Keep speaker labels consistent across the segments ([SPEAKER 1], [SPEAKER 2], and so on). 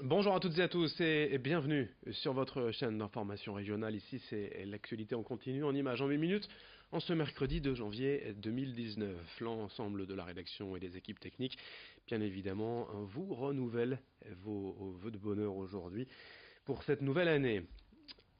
[SPEAKER 1] Bonjour à toutes et à tous et bienvenue sur votre chaîne d'information régionale. Ici, c'est l'actualité en continu en images en 8 minutes en ce mercredi 2 janvier 2019. L'ensemble de la rédaction et des équipes techniques, bien évidemment, vous renouvelle vos vœux de bonheur aujourd'hui pour cette nouvelle année.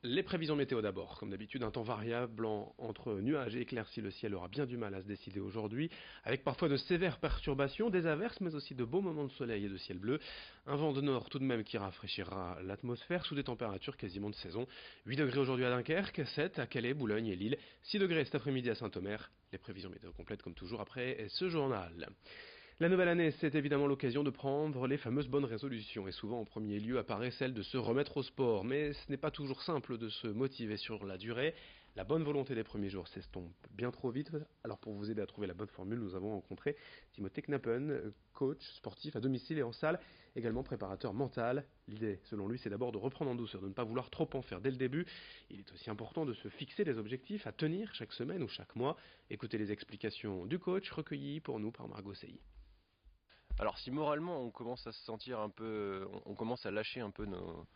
[SPEAKER 1] Les prévisions météo d'abord. Comme d'habitude, un temps variable entre nuages et éclaircies. Le ciel aura bien du mal à se décider aujourd'hui, avec parfois de sévères perturbations, des averses, mais aussi de beaux moments de soleil et de ciel bleu. Un vent de nord tout de même qui rafraîchira l'atmosphère sous des températures quasiment de saison. 8 degrés aujourd'hui à Dunkerque, 7 à Calais, Boulogne et Lille, 6 degrés cet après-midi à Saint-Omer. Les prévisions météo complètes comme toujours après ce journal. La nouvelle année, c'est évidemment l'occasion de prendre les fameuses bonnes résolutions, et souvent en premier lieu apparaît celle de se remettre au sport, mais ce n'est pas toujours simple de se motiver sur la durée. La bonne volonté des premiers jours s'estompe bien trop vite, alors pour vous aider à trouver la bonne formule, nous avons rencontré Timothée Knappen, coach sportif à domicile et en salle, également préparateur mental. L'idée, selon lui, c'est d'abord de reprendre en douceur, de ne pas vouloir trop en faire dès le début. Il est aussi important de se fixer des objectifs à tenir chaque semaine ou chaque mois. Écoutez les explications du coach recueillies pour nous par Margot Sey.
[SPEAKER 2] Alors si moralement on commence à se sentir un peu, on commence à lâcher un peu nos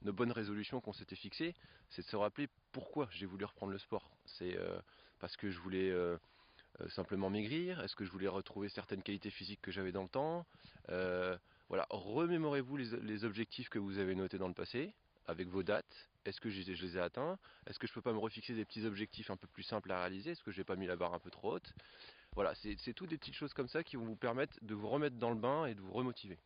[SPEAKER 2] bonnes résolutions qu'on s'était fixées, c'est de se rappeler pourquoi j'ai voulu reprendre le sport. C'est parce que je voulais simplement maigrir. Est-ce que je voulais retrouver certaines qualités physiques que j'avais dans le temps? Voilà, remémorez-vous les objectifs que vous avez notés dans le passé, avec vos dates. Est-ce que je les ai atteints? Est-ce que je peux pas me refixer des petits objectifs un peu plus simples à réaliser? Est-ce que j'ai pas mis la barre un peu trop haute? Voilà, c'est toutes des petites choses comme ça qui vont vous permettre de vous remettre dans le bain et de vous remotiver.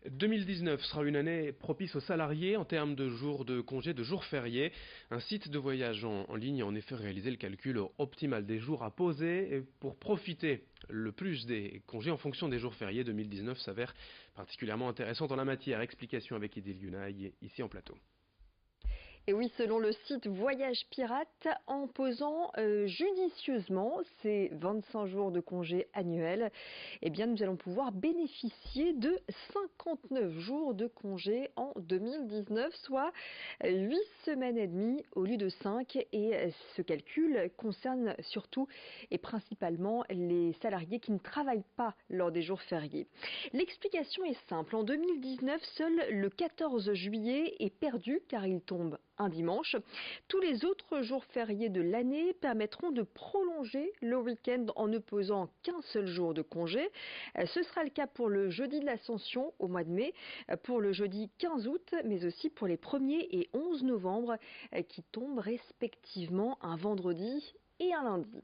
[SPEAKER 1] 2019 sera une année propice aux salariés en termes de jours de congés, de jours fériés. Un site de voyage en ligne a en effet réalisé le calcul optimal des jours à poser et pour profiter le plus des congés en fonction des jours fériés. 2019 s'avère particulièrement intéressant en la matière. Explication avec Idil Gunay ici en plateau.
[SPEAKER 3] Et oui, selon le site Voyage Pirate, en posant judicieusement ces 25 jours de congé annuels, eh bien, nous allons pouvoir bénéficier de 59 jours de congé en 2019, soit 8 semaines et demie au lieu de 5. Et ce calcul concerne surtout et principalement les salariés qui ne travaillent pas lors des jours fériés. L'explication est simple. En 2019, seul le 14 juillet est perdu car il tombe un dimanche. Tous les autres jours fériés de l'année permettront de prolonger le week-end en ne posant qu'un seul jour de congé. Ce sera le cas pour le jeudi de l'Ascension au mois de mai, pour le jeudi 15 août, mais aussi pour les 1er et 11 novembre qui tombent respectivement un vendredi et un lundi.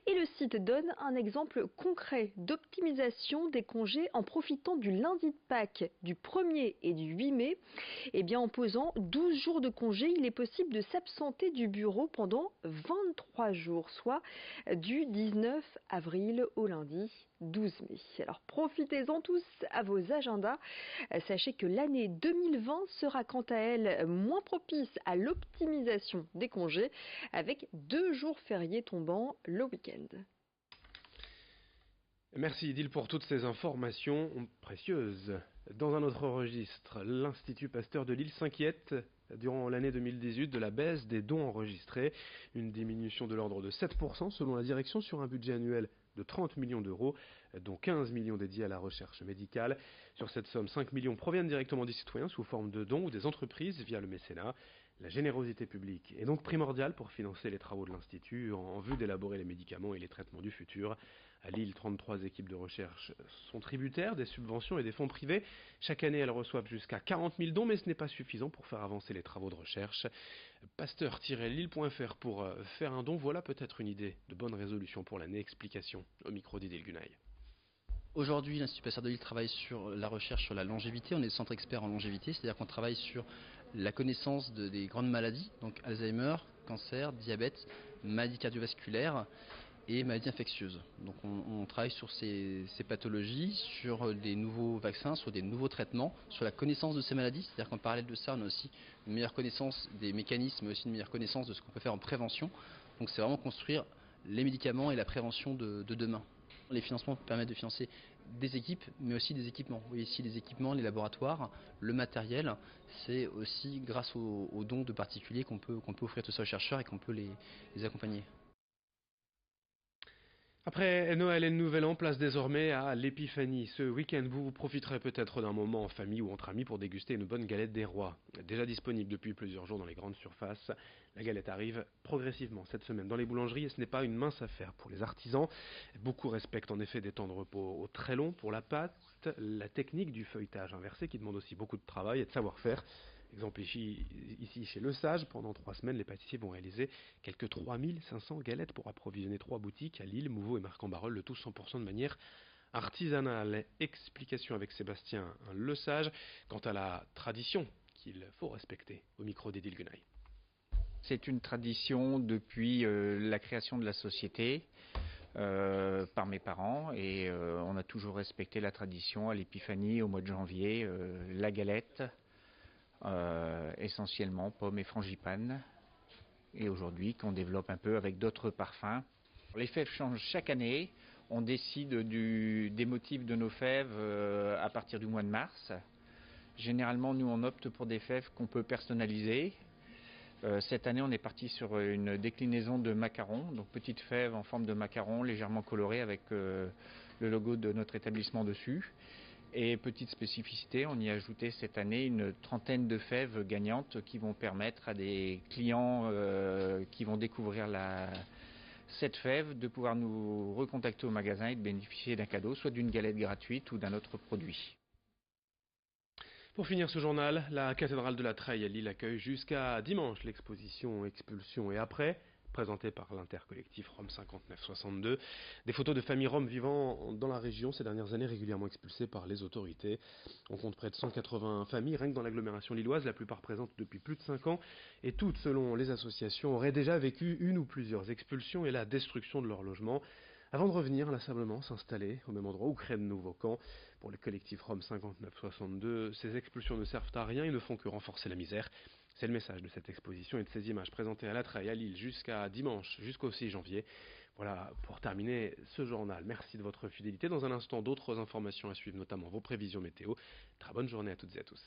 [SPEAKER 3] Et le site donne un exemple concret d'optimisation des congés en profitant du lundi de Pâques du 1er et du 8 mai. Eh bien, en posant 12 jours de congé, il est possible de s'absenter du bureau pendant 23 jours, soit du 19 avril au lundi 12 mai. Alors profitez-en tous à vos agendas. Sachez que l'année 2020 sera quant à elle moins propice à l'optimisation des congés avec 2 jours fériés tombant le week-end.
[SPEAKER 1] Merci Idil pour toutes ces informations précieuses. Dans un autre registre, l'Institut Pasteur de Lille s'inquiète durant l'année 2018 de la baisse des dons enregistrés, une diminution de l'ordre de 7% selon la direction sur un budget annuel de 30 millions d'euros, dont 15 millions dédiés à la recherche médicale. Sur cette somme, 5 millions proviennent directement des citoyens sous forme de dons ou des entreprises via le mécénat. La générosité publique est donc primordiale pour financer les travaux de l'Institut en vue d'élaborer les médicaments et les traitements du futur. À Lille, 33 équipes de recherche sont tributaires des subventions et des fonds privés. Chaque année, elles reçoivent jusqu'à 40 000 dons, mais ce n'est pas suffisant pour faire avancer les travaux de recherche. Pasteur-lille.fr pour faire un don, voilà peut-être une idée de bonne résolution pour l'année. Explication au micro d'Idil Gunay.
[SPEAKER 4] Aujourd'hui, l'Institut Pasteur de Lille travaille sur la recherche sur la longévité. On est centre expert en longévité, c'est-à-dire qu'on travaille sur la connaissance des grandes maladies, donc Alzheimer, cancer, diabète, maladies cardiovasculaires et maladies infectieuses. Donc on travaille sur ces pathologies, sur des nouveaux vaccins, sur des nouveaux traitements, sur la connaissance de ces maladies, c'est-à-dire qu'en parallèle de ça, on a aussi une meilleure connaissance des mécanismes, mais aussi une meilleure connaissance de ce qu'on peut faire en prévention. Donc c'est vraiment construire les médicaments et la prévention de demain. Les financements permettent de financer des équipes, mais aussi des équipements. Vous voyez ici les équipements, les laboratoires, le matériel. C'est aussi grâce aux dons de particuliers qu'on peut offrir tout ça aux chercheurs et qu'on peut les accompagner.
[SPEAKER 1] Après Noël et le Nouvel An, place désormais à l'Épiphanie. Ce week-end, vous profiterez peut-être d'un moment en famille ou entre amis pour déguster une bonne galette des rois. Déjà disponible depuis plusieurs jours dans les grandes surfaces, la galette arrive progressivement cette semaine dans les boulangeries et ce n'est pas une mince affaire pour les artisans. Beaucoup respectent en effet des temps de repos très longs pour la pâte, la technique du feuilletage inversé qui demande aussi beaucoup de travail et de savoir-faire. Exemple ici chez Le Sage, pendant 3 semaines, les pâtissiers vont réaliser quelques 3500 galettes pour approvisionner 3 boutiques à Lille, Mouveau et Marc-en-Barœul, le tout 100% de manière artisanale. Explication avec Sébastien Le Sage quant à la tradition qu'il faut respecter au micro d'Edil Guenaille.
[SPEAKER 5] C'est une tradition depuis la création de la société par mes parents et on a toujours respecté la tradition à l'Épiphanie au mois de janvier, la galette, essentiellement pommes et frangipane, et aujourd'hui qu'on développe un peu avec d'autres parfums. Les fèves changent chaque année, on décide des motifs de nos fèves à partir du mois de mars. Généralement nous on opte pour des fèves qu'on peut personnaliser. Cette année on est parti sur une déclinaison de macarons, donc petites fèves en forme de macaron légèrement colorées avec le logo de notre établissement dessus. Et petite spécificité, on y a ajouté cette année une 30aine de fèves gagnantes qui vont permettre à des clients qui vont découvrir cette fève de pouvoir nous recontacter au magasin et de bénéficier d'un cadeau, soit d'une galette gratuite ou d'un autre produit.
[SPEAKER 1] Pour finir ce journal, la cathédrale de la Treille à Lille accueille jusqu'à dimanche l'exposition Expulsion et après, présentée par l'intercollectif Rome 5962. Des photos de familles roms vivant dans la région ces dernières années régulièrement expulsées par les autorités. On compte près de 180 familles, rien que dans l'agglomération lilloise, la plupart présentes depuis plus de 5 ans, et toutes, selon les associations, auraient déjà vécu une ou plusieurs expulsions et la destruction de leur logement, avant de revenir inlassablement s'installer au même endroit ou créer de nouveaux camps. Pour le collectif Rome 5962, ces expulsions ne servent à rien et ne font que renforcer la misère. C'est le message de cette exposition et de ces images présentées à la Treille, à Lille, jusqu'à dimanche, jusqu'au 6 janvier. Voilà pour terminer ce journal. Merci de votre fidélité. Dans un instant, d'autres informations à suivre, notamment vos prévisions météo. Très bonne journée à toutes et à tous.